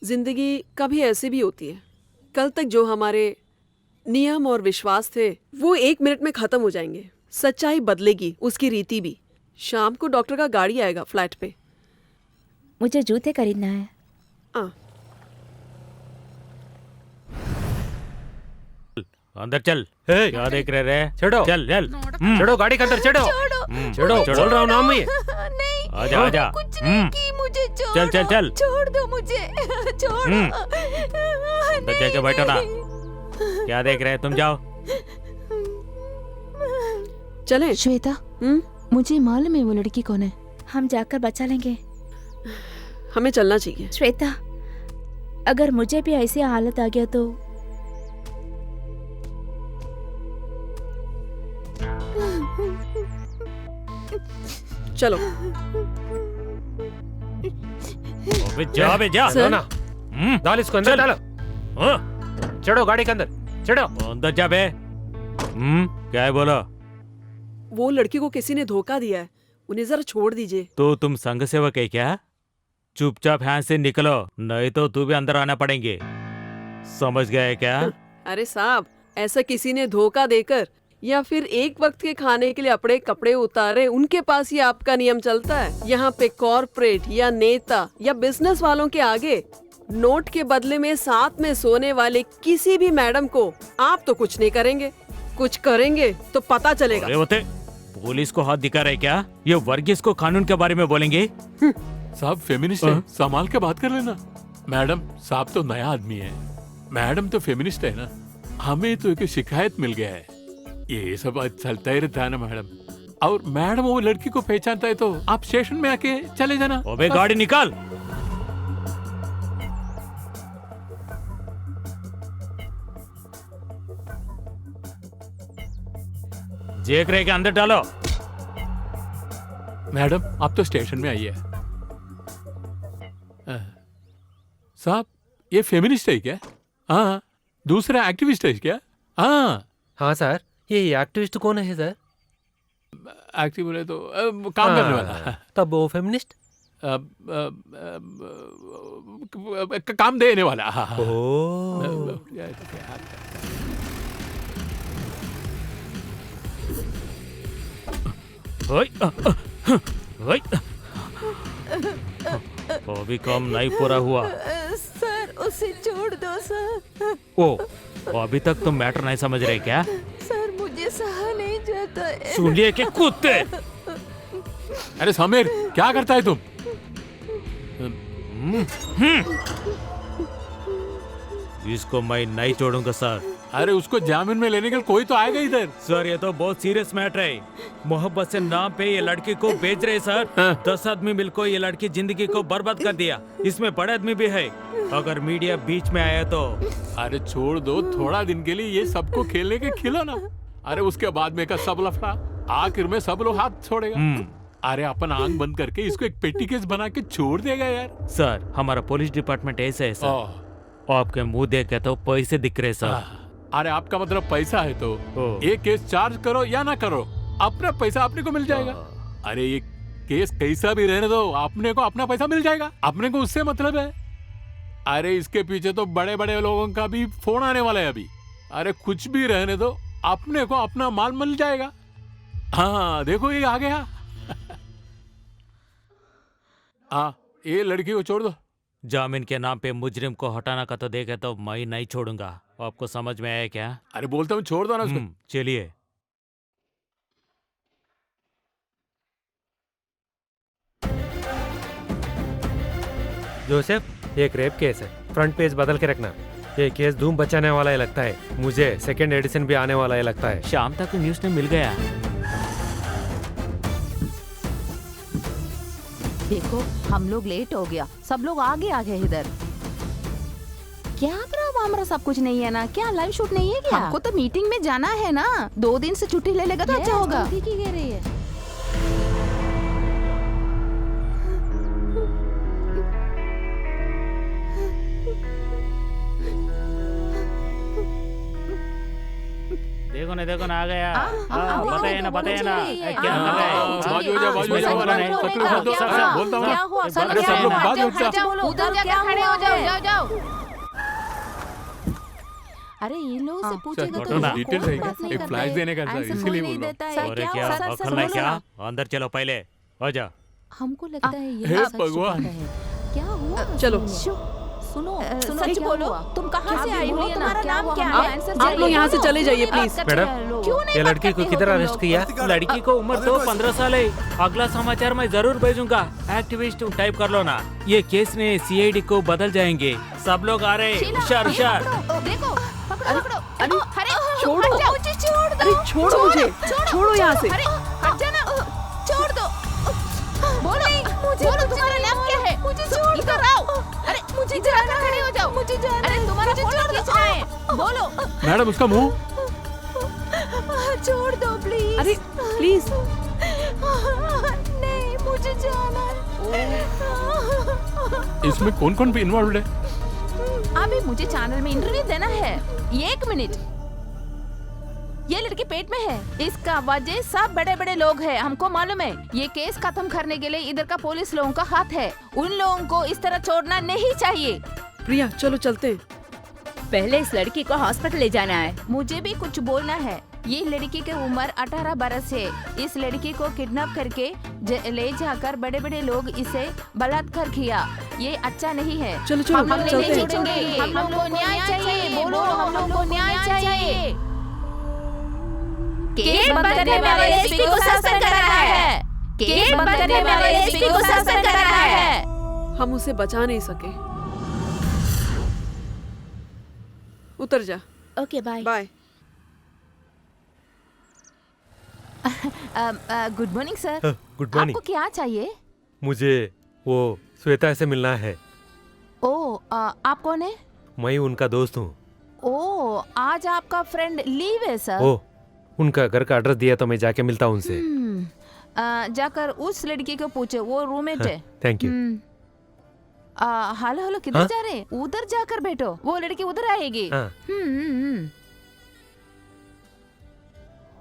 जिंदगी कभी ऐसी भी होती है, कल तक जो हमारे नियम और विश्वास थे वो 1 मिनट में खत्म हो जाएंगे। सच्चाई बदलेगी, उसकी रीति भी। शाम को डॉक्टर का गाड़ी आएगा फ्लैट पे। मुझे जूते खरीदना है। अंदर चल। हे, क्या देख रहे रे? चढ़ो चल चल। चढ़ो गाड़ी के अंदर चढ़ो। चढ़ो बोल रहा हूँ ना मैं। नहीं, आजा आजा। कुछ नहीं की, मुझे छोड़ चल चल चल। छोड़ दो मुझे, छोड़ो। अंदर जाके बैठो ना। क्या देख रहे हैं? तुम जाओ। चले। श्वेता, मुझे मालूम है वो लड़की कौन है। हम जाकर बचा लेंगे। हमें चलना चाहिए। श्वेता, अगर मुझे भी ऐसी हालत आ गया तो चलो। अबे जा बे जा। सर। ना डाल इसको अंदर चल। डालो। हाँ, चढ़ो गाड़ी के अंदर चढ़ो। अंदर जा बे। क्या है बोलो? वो लड़की को किसी ने धोखा दिया है, उन्हें जरा छोड़ दीजिए। तो तुम संघ सेवक है क्या? चुपचाप यहाँ से निकलो, नहीं तो तू भी अंदर आना पड़ेंगे। समझ गए क्या? अरे साहब, ऐसा किसी ने धोखा देकर या फिर एक वक्त के खाने के लिए अपने कपड़े उतारे, उनके पास ये आपका नियम चलता है? यहाँ पे कॉर्पोरेट या नेता या बिजनेस वालों के आगे नोट के बदले में साथ में सोने वाले किसी भी मैडम को आप तो कुछ नहीं करेंगे। कुछ करेंगे तो पता चलेगा। अरे होते पुलिस को हाथ दिखा रहे क्या? ये वर्गीस को कानून के बारे में बोलेंगे? साहब फेमिनिस्ट है, संभाल के बात कर लेना। मैडम साहब तो नया आदमी है, मैडम तो फेमिनिस्ट है ना। हमें तो एक शिकायत मिल गया है, ये सब चलता ही रहता है ना मैडम। और मैडम वो लड़की को पहचानता है तो आप स्टेशन में आके चले जाना। अबे गाड़ी निकाल। देख रहे के अंदर डालो। मैडम आप तो स्टेशन में आइए। साहब ये फेमिनिस्ट है क्या? हाँ। दूसरा एक्टिविस्ट है क्या? हाँ। हाँ सर, ये एक्टिविस्ट कौन है सर? एक्टिव बोले तो काम करने वाला। तब वो फेमिनिस्ट? काम देने वाला। अभी काम नहीं पूरा हुआ। सर उसे छोड़ दो सर। ओ, अभी तक तुम मैटर नहीं समझ रहे क्या? सर मुझे सहा नहीं जाता है। सुनिए के कुत्ते। अरे समीर क्या करता है तुम? इसको मैं नहीं छोड़ूंगा सर। अरे उसको जामीन में लेने के लिए कोई तो आएगा इधर। सर ये तो बहुत सीरियस मैटर है। मोहब्बत से नाम पे ये लड़की को बेच रहे सर। 10 आदमी मिलकर ये लड़की जिंदगी को बर्बाद कर दिया। इसमें बड़े आदमी भी है। अगर मीडिया बीच में आया तो। अरे छोड़ दो, थोड़ा दिन के लिए ये सबको खेलने के खिलौना। अरे उसके बाद में का सब लफड़ा, आखिर में सब लोग हाथ छोड़ेगा। अरे अपन आंख बंद करके इसको एक पेटी केस बना के छोड़ देगा यार। सर हमारा पुलिस डिपार्टमेंट ऐसा है सर। आपके मुंह देखे तो पैसे दिख रहे सर। अरे आपका मतलब पैसा है तो एक केस चार्ज करो या ना करो, अपना पैसा अपने को मिल जाएगा। अरे ये केस कैसा भी रहने दो, अपने को अपना पैसा मिल जाएगा। अपने को उससे मतलब है। अरे इसके पीछे तो बड़े बड़े लोगों का भी फोन आने वाला है अभी। अरे कुछ भी रहने दो, अपने को अपना माल मिल जाएगा। हाँ देखो ये आ गया। हाँ ये लड़की को छोड़ दो। जामीन के नाम पे मुजरिम को हटाना का तो देखे तो मैं नहीं छोड़ूंगा। आपको समझ में आया क्या? अरे बोलता हूँ छोड़ दो ना उसको। चलिए। जोसेफ, एक रेप केस है, फ्रंट पेज बदल के रखना। ये केस धूम बचाने वाला है लगता है। मुझे सेकंड एडिशन भी आने वाला है लगता है। शाम तक न्यूज में मिल गया। देखो हम लोग लेट हो गया, सब लोग आगे आ गए इधर। क्या हमारा सब कुछ नहीं है ना? क्या लाइव शूट नहीं है क्या? हमको तो मीटिंग में जाना है ना। 2 दिन से छुट्टी ले लेगा तो अच्छा होगा। ठीक ही कह रही है। देखो ना आ गया। बताइए ना क्या कर रहे हैं? बाजू हो जाओ, क्या हुआ? बोलता हूँ। क्या हुआ? अरे सब लोग बाजू हो जाओ। उधर जाकर खड़े हो जाओ। अरे इन लोगों से सर, पूछेगा तो घटना। कोई डिटेल बात चाहिए। नहीं एक करता फ्लैश है। देने का सर, आंसर इसलिए कोई बोल नहीं रहा हूँ। देता है। अरे क्या क्या हुआ? सर, सर, अकल है बोलो क्या? ना। अंदर चलो पहले, आ जा। हमको लगता है ये हे सच भगवान। छुपाता है। क्या हुआ? चलो। सुनो सुनो सच क्या बोलो, हुआ? तुम कहाँ क्या से आई बोलो हो? ना, तुम्हारा क्या नाम हुआ? क्या हमको है? आंसर आप चाहिए। लोग यहाँ से बोलो। चले जाइए क्यों नहीं प्लीज। बात करते मैडम, हैं लोग? क्यों नहीं ये बात लड़की को करते हो किधर तुम अरेस्ट लोग? किया? लड़की को उम्र तो 15 साल है। अगला समाचार मैं जरूर भेजूंगा। एक्टिविस्ट टाइप कर लो ना। ये केस ने सीआईडी को बदल जाएंगे। सब लोग आ रहे, शीला, होशियार ये होशियार। पकड़ो, देखो पकड़ो पकड़ो। अरे, अरे छोड़ो। हट जाओ, मुझे छोड़ दो। अरे, छोड़ो मुझे। छोड़ो यहाँ से। अरे हट जाना, छोड़ दो। बोलो बोलो तुम्हारा नाम क्या है? मुझे छोड़ दो। इधर आओ। अरे मुझे जाना, खड़ी हो जाओ। मुझे जाना। अरे तुम्हारा फोटो खींचना है। बोलो। मैडम उसका मुंह छोड़ दो प्लीज। अरे प्लीज। नहीं मुझे जाना है। इसमें कौन कौन भी इन्वॉल्व है? अभी मुझे चैनल में इंटरव्यू देना है। 1 मिनट। ये लड़की पेट में है, इसका वजह सब बड़े बड़े लोग हैं, हमको मालूम है। ये केस खत्म करने के लिए इधर का पुलिस लोगों का हाथ है। उन लोगों को इस तरह छोड़ना नहीं चाहिए। प्रिया चलो चलते हैं। पहले इस लड़की को हॉस्पिटल ले जाना है। मुझे भी कुछ बोलना है। ये लड़की की उम्र 18 बरस है। इस लड़की को किडनैप करके ले जाकर बड़े बड़े लोग इसे बलात्कार किया। ये अच्छा नहीं है। चलो चलो हम लोग चलते नहीं हैं। छोड़ेंगे। हम लोग को न्याय चाहिए। बोलो हम लोग को न्याय चाहिए। केस बंद करने वाले एसपी को सस्पेंड कर रहा है। केस बंद करने वाले एसपी को सस्पेंड कर रहा है। हम उसे बचा नहीं सके। उतर जा। Okay bye. Bye. Good morning sir. Good morning. आपको क्या चाहिए? मुझे वो श्वेता से मिलना है। आप कौन है? मैं उनका दोस्त हूँ। आज आपका फ्रेंड लीव है सर। ओ, उनका घर का एड्रेस दिया तो मैं जाके मिलता हूँ उनसे। जाकर उस लड़की को पूछो, वो रूममेट है। Thank you. हेलो हेलो किधर हाँ? जा रहे? उधर जाकर बैठो, वो लड़की उधर आएगी। हाँ।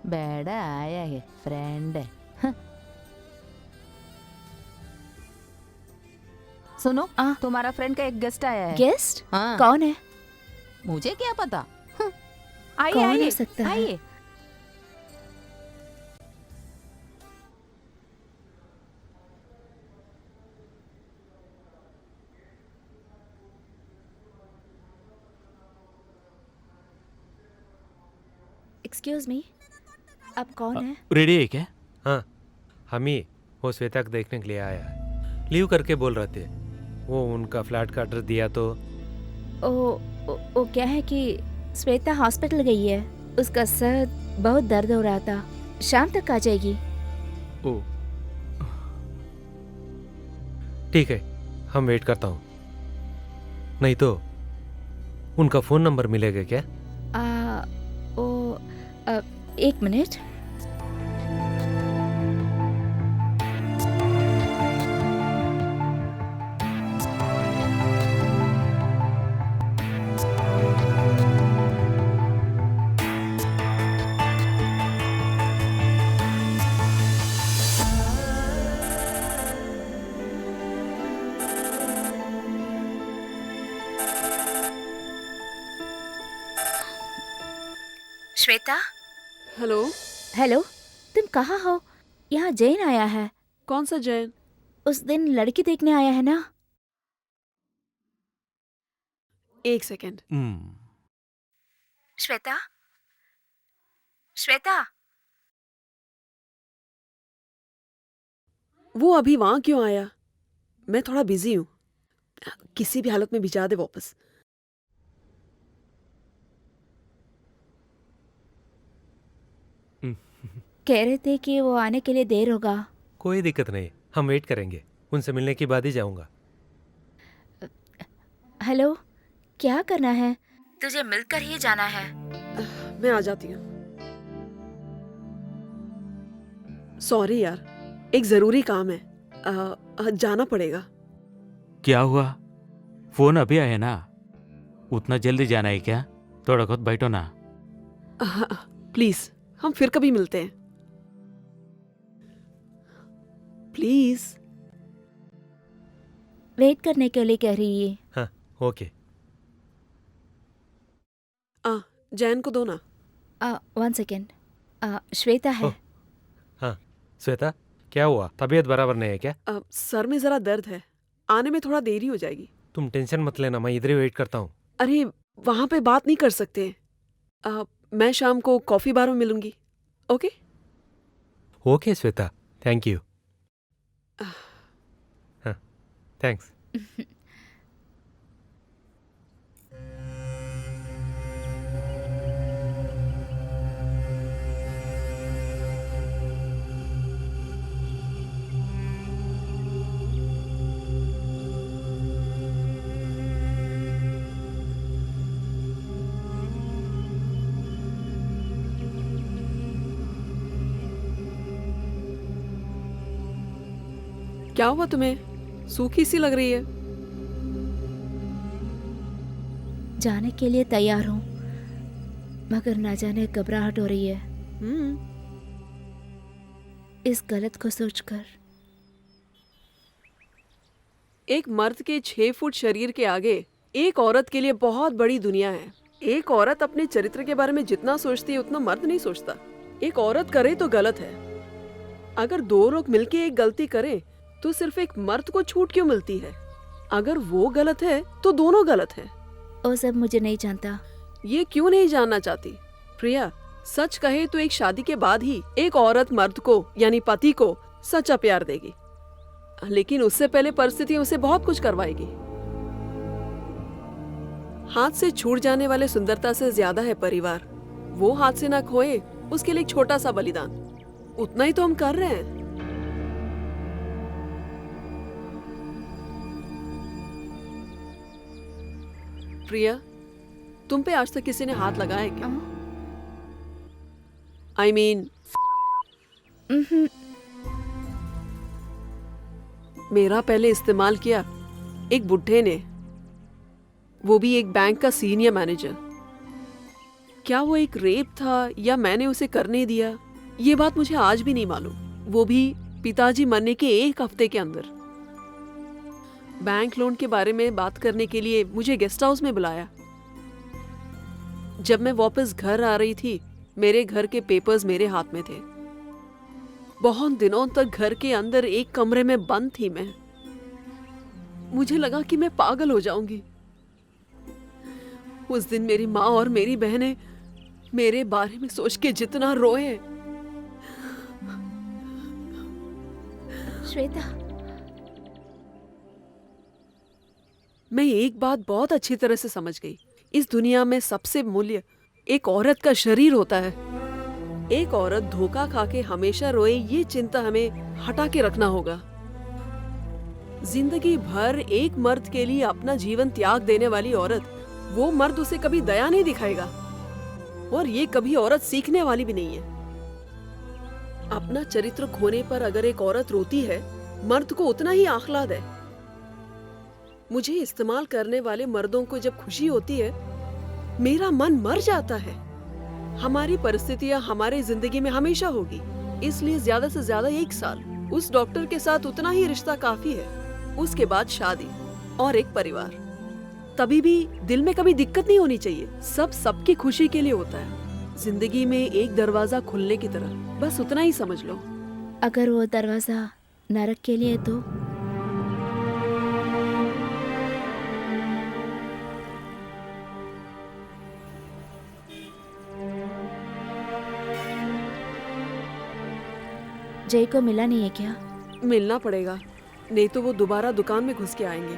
बेड़ा आया है, फ्रेंड है। हाँ। सुनो, तुम्हारा फ्रेंड का एक गेस्ट आया है। गेस्ट? हाँ। कौन है? मुझे क्या पता। हाँ। आइए कौन हो आइए सकता है? आइए। एक्सक्यूज मी, आप कौन है? रेडी है क्या? हाँ, हम ही वो श्वेता को देखने के लिए आया है। लीव करके बोल रहे थे। वो उनका फ्लैट का एड्रेस दिया तो। ओ क्या है कि श्वेता हॉस्पिटल गई है। उसका सर बहुत दर्द हो रहा था। शाम तक आ जाएगी। ओ ठीक है, हम वेट करता हूँ। नहीं तो उनका फोन नंबर मिलेगा क्या? एक मिनट। श्वेता। हेलो। हेलो, तुम कहाँ हो? यहाँ जैन आया है। कौन सा जैन? उस दिन लड़की देखने आया है ना? एक सेकेंड। श्वेता, श्वेता। वो अभी वहां क्यों आया? मैं थोड़ा बिजी हूँ। किसी भी हालत में भिजा दे वापस। कह रहे थे कि वो आने के लिए देर होगा। कोई दिक्कत नहीं, हम वेट करेंगे। उनसे मिलने के बाद ही जाऊंगा। हेलो, क्या करना है? तुझे मिलकर ही जाना है। मैं आ जाती हूँ। सॉरी यार, एक जरूरी काम है। जाना पड़ेगा। क्या हुआ? फोन अभी आया ना? उतना जल्दी जाना है क्या? थोड़ा बहुत बैठो ना। प्लीज, हम फिर कभी मिलते हैं। प्लीज। वेट करने के लिए कह रही है। हाँ, ओके। जैन को दो ना। 1 सेकेंड। श्वेता है। हाँ श्वेता, क्या हुआ? तबीयत बराबर नहीं है क्या? सर में जरा दर्द है, आने में थोड़ा देरी हो जाएगी। तुम टेंशन मत लेना, मैं इधर ही वेट करता हूँ। अरे वहां पे बात नहीं कर सकते। मैं शाम को कॉफी बार में मिलूंगी। Okay? Okay Shweta, thank you. हाँ थैंक्स। क्या हुआ तुम्हें? सूखी सी लग रही है। जाने के लिए तैयार हूँ, मगर ना जाने घबराहट हो रही है इस गलत को सोचकर। एक मर्द के 6 फुट शरीर के आगे एक औरत के लिए बहुत बड़ी दुनिया है। एक औरत अपने चरित्र के बारे में जितना सोचती है उतना मर्द नहीं सोचता। एक औरत करे तो गलत है। अगर 2 लोग मिलके एक गलती करें तो सिर्फ एक मर्द को छूट क्यों मिलती है? अगर वो गलत है तो दोनों गलत है। वो सब मुझे नहीं जानता। ये क्यों नहीं जानना चाहती? प्रिया, सच कहे तो एक शादी के बाद ही एक औरत मर्द को यानी पति को सच्चा प्यार देगी, लेकिन उससे पहले परिस्थिति उसे बहुत कुछ करवाएगी। हाथ से छूट जाने वाले सुंदरता से ज्यादा है परिवार। वो हाथ से ना खोए उसके लिए एक छोटा सा बलिदान, उतना ही तो हम कर रहे हैं। प्रिया, तुम पे आज तक किसी ने हाथ लगाया क्या? I mean, मेरा पहले इस्तेमाल किया एक बुढ़े ने, वो भी एक बैंक का सीनियर मैनेजर। क्या वो एक रेप था या मैंने उसे करने दिया, ये बात मुझे आज भी नहीं मालूम। वो भी पिताजी मरने के 1 हफ्ते के अंदर। बैंक लोन के बारे में बात करने के लिए मुझे गेस्ट हाउस में बुलाया। जब मैं वापस घर आ रही थी, मेरे घर के पेपर्स मेरे हाथ में थे। बहुत दिनों तक घर के अंदर एक कमरे में बंद थी मैं। मुझे लगा कि मैं पागल हो जाऊंगी। उस दिन मेरी माँ और मेरी बहनें मेरे बारे में सोच के जितना रोए। श्वेता, मैं एक बात बहुत अच्छी तरह से समझ गई। इस दुनिया में सबसे मूल्य एक औरत का शरीर होता है। एक औरत धोखा खा के हमेशा रोए, ये चिंता हमें हटा के रखना होगा। जिंदगी भर एक मर्द के लिए अपना जीवन त्याग देने वाली औरत, वो मर्द उसे कभी दया नहीं दिखाएगा, और ये कभी औरत सीखने वाली भी नहीं है। अपना चरित्र खोने पर अगर एक औरत रोती है, मर्द को उतना ही आह्लाद है। मुझे इस्तेमाल करने वाले मर्दों को जब खुशी होती है, मेरा मन मर जाता है। हमारी परिस्थितियां हमारे जिंदगी में हमेशा होगी, इसलिए ज्यादा से ज्यादा 1 साल उस डॉक्टर के साथ उतना ही रिश्ता काफी है। उसके बाद शादी और एक परिवार। तभी भी दिल में कभी दिक्कत नहीं होनी चाहिए। सब सबकी खुशी के लिए होता है। जिंदगी में एक दरवाजा खुलने की तरह, बस उतना ही समझ लो। अगर वो दरवाजा नरक के लिए तो जय को मिला नहीं है क्या? मिलना पड़ेगा, नहीं तो वो दोबारा दुकान में घुस के आएंगे।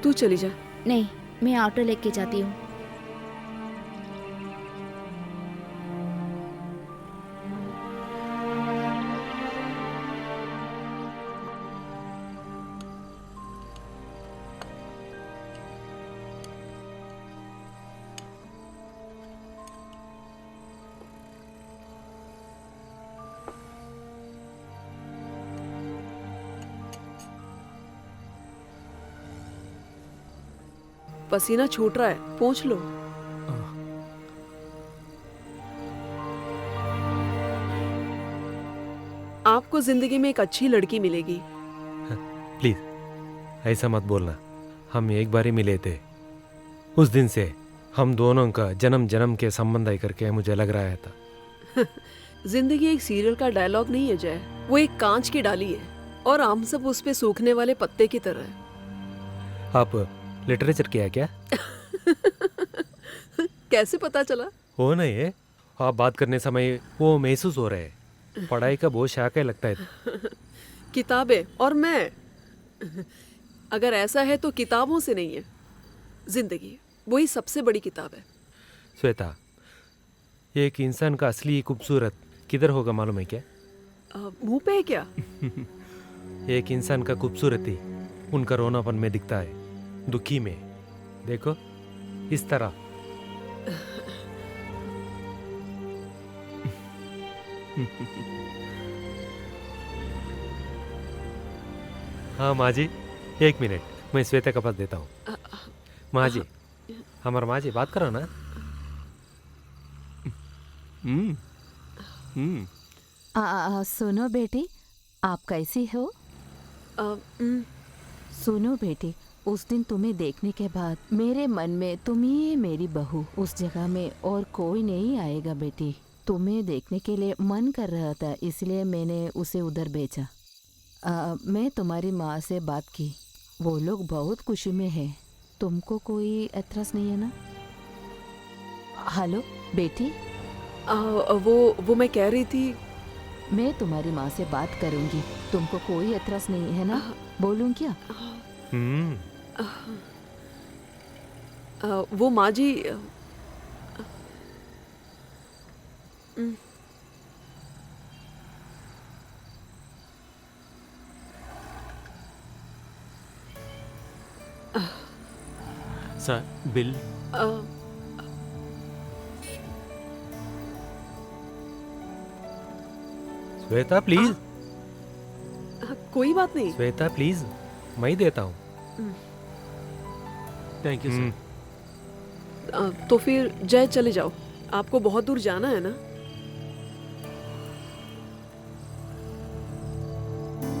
तू चली जा। नहीं, मैं ऑटो लेके जाती हूँ। पसीना छूट रहा है, पोंछ लो। आपको जिंदगी में एक अच्छी लड़की मिलेगी। प्लीज ऐसा मत बोलना। हम एक बार ही मिले थे, उस दिन से हम दोनों का जन्म जन्म के संबंध है करके मुझे लग रहा था। जिंदगी एक सीरियल का डायलॉग नहीं है जय, वो एक कांच की डाली है और हम सब उस पे सूखने वाले पत्ते की तरह है। आप लिटरेचर किया क्या? कैसे पता चला? हो नहीं है, आप बात करने समय वो महसूस हो रहे है। पढ़ाई का बहुत शाख है लगता है। किताबें और मैं, अगर ऐसा है तो किताबों से नहीं है, जिंदगी वही सबसे बड़ी किताब है। श्वेता, एक इंसान का असली खूबसूरत किधर होगा मालूम है क्या? मुंह पे है क्या? एक इंसान का खूबसूरती उनका रोनापन में दिखता है, दुखी में। देखो इस तरह। हाँ माँ जी, एक मिनट, मैं श्वेता का पास देता हूँ। माँ जी, हमारा माँ जी बात करो ना। सुनो बेटी, आप कैसी हो? सुनो बेटी, उस दिन तुम्हें देखने के बाद मेरे मन में तुम ही है मेरी बहू। उस जगह में और कोई नहीं आएगा बेटी। तुम्हें देखने के लिए मन कर रहा था, इसलिए मैंने उसे उधर भेजा। मैं तुम्हारी माँ से बात की, वो लोग बहुत खुशी में है। तुमको कोई एतराज नहीं है ना? हेलो बेटी। वो मैं कह रही थी, मैं तुम्हारी माँ से बात करूंगी, तुमको कोई एतराज नहीं है ना? बोलूं क्या? वो माँ जी, सर बिल। श्वेता प्लीज। कोई बात नहीं। श्वेता प्लीज, मैं ही देता हूँ। Thank you sir. तो फिर जय चले जाओ, आपको बहुत दूर जाना है ना?